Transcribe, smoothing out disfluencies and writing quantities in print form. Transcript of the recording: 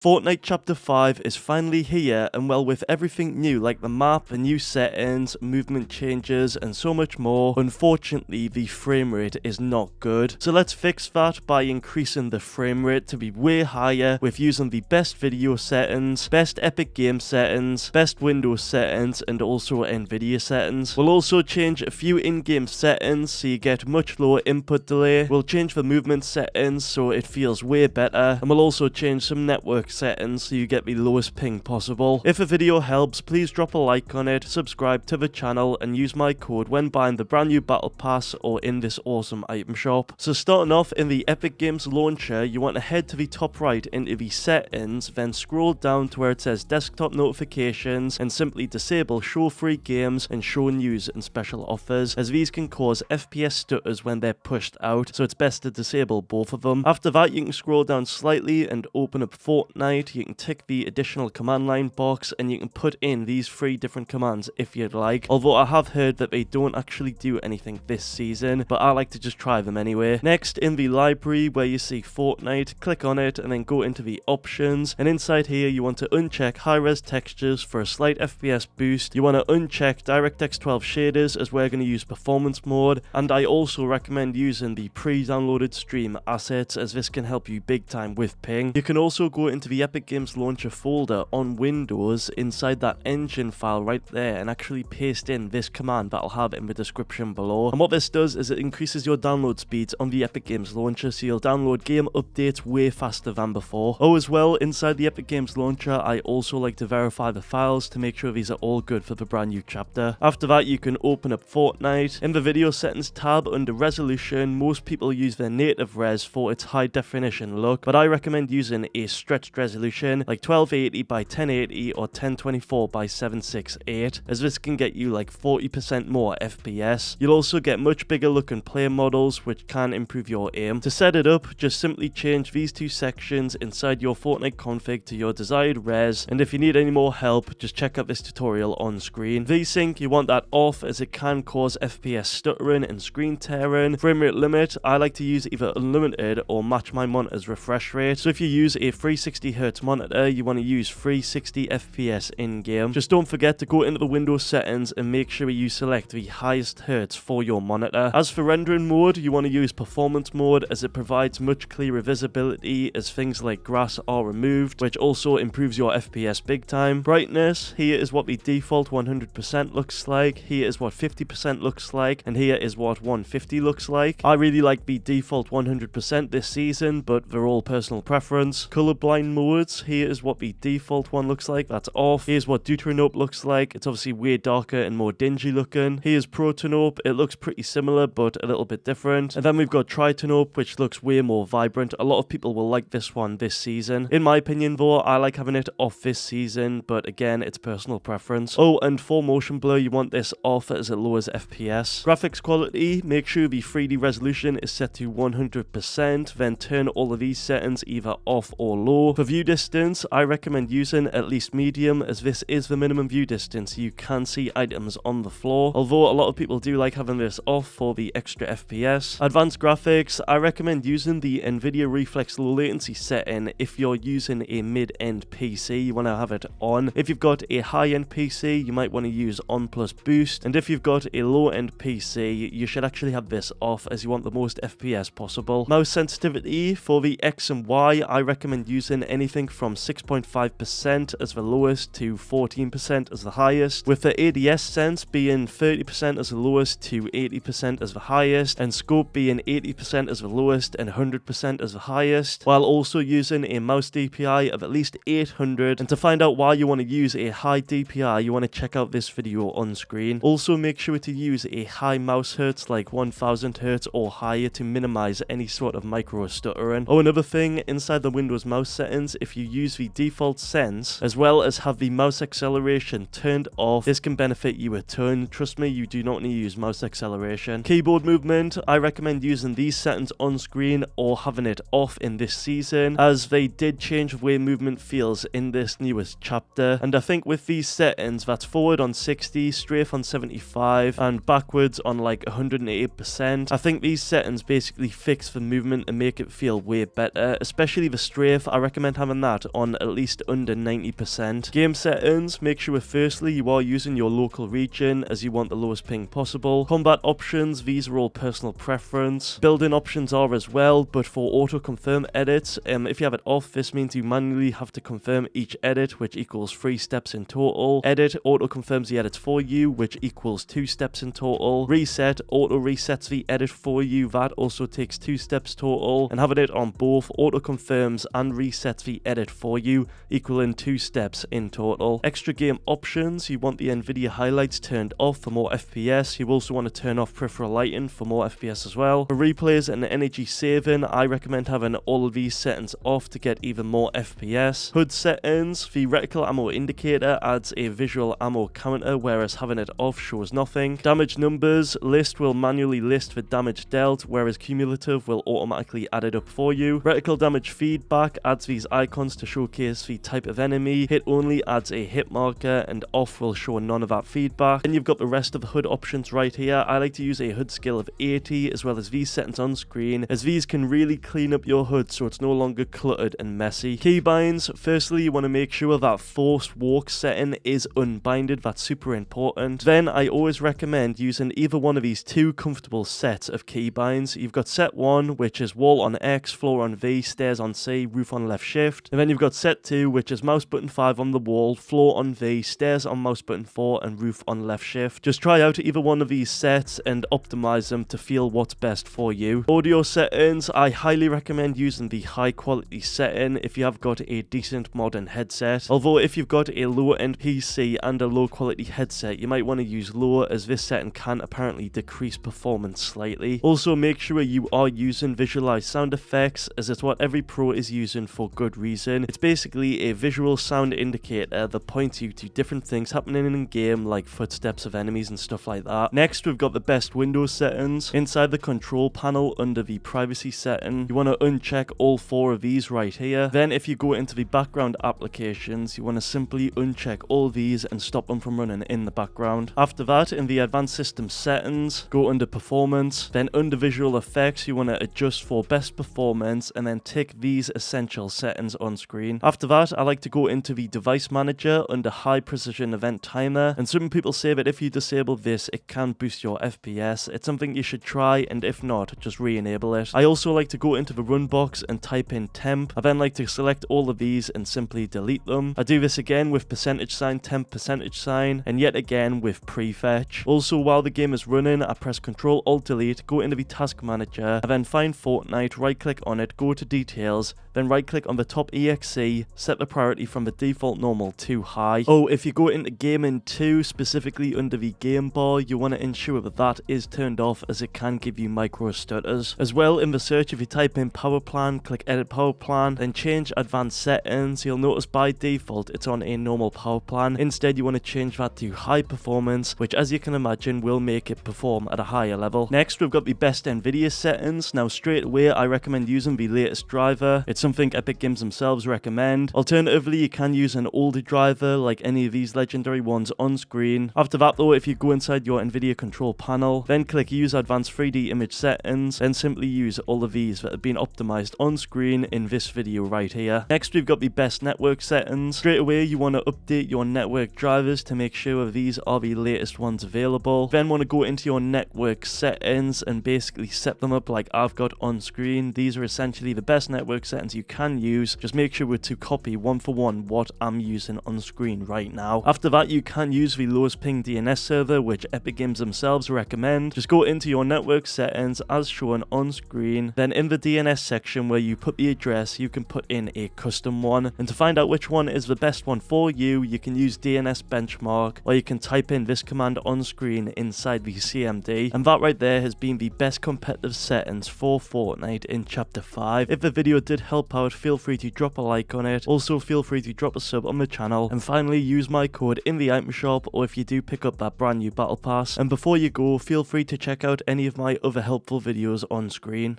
Fortnite Chapter 5 is finally here, and well, with everything new like the map, the new settings, movement changes and so much more, unfortunately the frame rate is not good. So let's fix that by increasing the frame rate to be way higher with using the best video settings, best Epic game settings, best Windows settings and also Nvidia settings. We'll also change a few in-game settings so you get much lower input delay. We'll change the movement settings so it feels way better, and we'll also change some network settings so you get the lowest ping possible. If a video helps, please drop a like on it, subscribe to the channel and use my code when buying the brand new battle pass or in this awesome item shop. So starting off in the Epic Games launcher, you want to head to the top right into the settings, then scroll down to where it says desktop notifications and simply disable show free games and show news and special offers, as these can cause FPS stutters when they're pushed out, so it's best to disable both of them. After that, you can scroll down slightly and open up Fortnite. You can tick the additional command line box and you can put in these 3 different commands if you'd like, although I have heard that they don't actually do anything this season, but I like to just try them anyway. Next, in the library where you see Fortnite, click on it and then go into the options, and inside here you want to uncheck high-res textures for a slight FPS boost. You want to uncheck DirectX 12 shaders as we're going to use performance mode, and I also recommend using the pre-downloaded stream assets as this can help you big time with ping. You can also go into the Epic Games launcher folder on Windows inside that engine file right there and actually paste in this command that I'll have in the description below. And what this does is it increases your download speeds on the Epic Games launcher, so you'll download game updates way faster than before. Oh, as well, inside the Epic Games launcher, I also like to verify the files to make sure these are all good for the brand new chapter. After that, you can open up Fortnite. In the video settings tab under resolution, most people use their native res for its high definition look, but I recommend using a stretched resolution like 1280 by 1080 or 1024 by 768, as this can get you like 40% more FPS. You'll also get much bigger looking player models which can improve your aim. To set it up, just simply change these 2 sections inside your Fortnite config to your desired res, and if you need any more help, just check out this tutorial on screen. VSync, you want that off as it can cause FPS stuttering and screen tearing. Frame rate limit, I like to use either unlimited or match my monitor's refresh rate, so if you use a 360Hz monitor, you want to use 360 FPS in game. Just don't forget to go into the Windows settings and make sure you select the highest hertz for your monitor. As for rendering mode, you want to use performance mode as it provides much clearer visibility as things like grass are removed, which also improves your FPS big time. Brightness, here is what the default 100% looks like, here is what 50% looks like, and here is what 150 looks like. I really like the default 100% this season, but they're all personal preference. Colorblind modes, here is what the default one looks like, that's off. Here's what Deuteranope looks like, it's obviously way darker and more dingy looking. Here's Protanope, it looks pretty similar but a little bit different. And then we've got Tritanope, which looks way more vibrant. A lot of people will like this one this season. In my opinion though, I like having it off this season, but again, it's personal preference. Oh, and for motion blur, you want this off as it lowers FPS. Graphics quality, make sure the 3D resolution is set to 100%, then turn all of these settings either off or low. For view distance, I recommend using at least medium, as this is the minimum view distance you can see items on the floor, although a lot of people do like having this off for the extra FPS. Advanced graphics, I recommend using the Nvidia Reflex low latency setting if you're using a mid-end PC, you want to have it on. If you've got a high-end PC, you might want to use on plus boost, and if you've got a low-end PC, you should actually have this off as you want the most FPS possible. Mouse sensitivity, for the X and Y, I recommend using anything from 6.5% as the lowest to 14% as the highest, with the ADS sense being 30% as the lowest to 80% as the highest, and scope being 80% as the lowest and 100% as the highest, while also using a mouse DPI of at least 800. And to find out why you want to use a high DPI, you want to check out this video on screen. Also make sure to use a high mouse hertz like 1000 Hz or higher to minimize any sort of micro stuttering. Oh, another thing, inside the Windows mouse settings, if you use the default sense as well as have the mouse acceleration turned off, this can benefit you a ton. Trust me, you do not need to use mouse acceleration. Keyboard movement, I recommend using these settings on screen or having it off in this season, as they did change the way movement feels in this newest chapter, and I think with these settings, that's forward on 60, strafe on 75 and backwards on like 108%, I think these settings basically fix the movement and make it feel way better, especially the strafe. I recommend recommend having that on at least under 90%. Game settings, make sure firstly you are using your local region as you want the lowest ping possible. Combat options, these are all personal preference. Building options are as well, but for auto confirm edits, if you have it off, this means you manually have to confirm each edit, which equals 3 steps in total. Edit auto confirms the edits for you, which equals 2 steps in total. Reset auto resets the edit for you, that also takes 2 steps total. And having it on both auto confirms and resets the edit for you, equaling 2 steps in total. Extra game options, you want the Nvidia highlights turned off for more FPS. You also want to turn off peripheral lighting for more FPS as well. For replays and energy saving, I recommend having all of these settings off to get even more FPS. HUD settings, the reticle ammo indicator adds a visual ammo counter, whereas having it off shows nothing. Damage numbers, list will manually list the damage dealt, whereas cumulative will automatically add it up for you. Reticle damage feedback adds these icons to showcase the type of enemy. Hit only adds a hit marker, and off will show none of that feedback. Then you've got the rest of the HUD options right here. I like to use a HUD scale of 80 as well as these settings on screen, as these can really clean up your HUD so it's no longer cluttered and messy. Keybinds, firstly you want to make sure that forced walk setting is unbinded, that's super important. Then I always recommend using either one of these 2 comfortable sets of keybinds. You've got set 1, which is wall on X, floor on V, stairs on C, roof on left shift. And then you've got set 2, which is mouse button 5 on the wall, floor on V, stairs on mouse button 4, and roof on left shift. Just try out either one of these sets and optimize them to feel what's best for you. Audio settings, I highly recommend using the high quality setting if you have got a decent modern headset. Although if you've got a lower end PC and a low quality headset, you might want to use lower, as this setting can apparently decrease performance slightly. Also make sure you are using visualized sound effects, as it's what every pro is using for good reason. It's basically a visual sound indicator that points you to different things happening in game, like footsteps of enemies and stuff like that. Next we've got the best Windows settings. Inside the control panel under the privacy setting, you want to uncheck all 4 of these right here. Then if you go into the background applications, you want to simply uncheck all these and stop them from running in the background. After that, in the advanced system settings, go under performance. Then under visual effects, you want to adjust for best performance and then tick these essential settings on screen. After that, I like to go into the device manager under high precision event timer, and some people say that if you disable this, it can boost your FPS. It's something you should try, and if not, just re-enable it. I also like to go into the run box and type in temp. I then like to select all of these and simply delete them. I do this again with %, temp %, and yet again with prefetch. Also, while the game is running, I press Ctrl Alt Delete, go into the task manager, and then find Fortnite, right click on it, go to details, then right click on the top exe, set the priority from the default normal to high. Oh, if you go into gaming too, specifically under the game bar, you want to ensure that that is turned off, as it can give you micro stutters. As well, in the search, if you type in power plan, click edit power plan, then change advanced settings, you'll notice by default it's on a normal power plan. Instead, you want to change that to high performance, which as you can imagine will make it perform at a higher level. Next, we've got the best Nvidia settings. Now straight away, I recommend using the latest driver. It's something Epic Games themselves recommend. Alternatively, you can use an older driver like any of these legendary ones on screen. After that though, if you go inside your Nvidia control panel, then click use advanced 3D image settings, then simply use all of these that have been optimized on screen in this video right here. Next, we've got the best network settings. Straight away, you want to update your network drivers to make sure these are the latest ones available. Then want to go into your network settings and basically set them up like I've got on screen. These are essentially the best network settings you can use. Just make sure to copy one for one what I'm using on screen right now. After that, you can use the lowest ping DNS server, which Epic Games themselves recommend. Just go into your network settings as shown on screen. Then in the DNS section where you put the address, you can put in a custom one. And to find out which one is the best one for you, you can use DNS benchmark, or you can type in this command on screen inside the CMD. And that right there has been the best competitive settings for Fortnite in Chapter 5. If the video did help out, feel free to drop a like on it. Also, feel free to drop a sub on the channel. And finally, use my code in the item shop, or if you do pick up that brand new battle pass. And before you go, feel free to check out any of my other helpful videos on screen.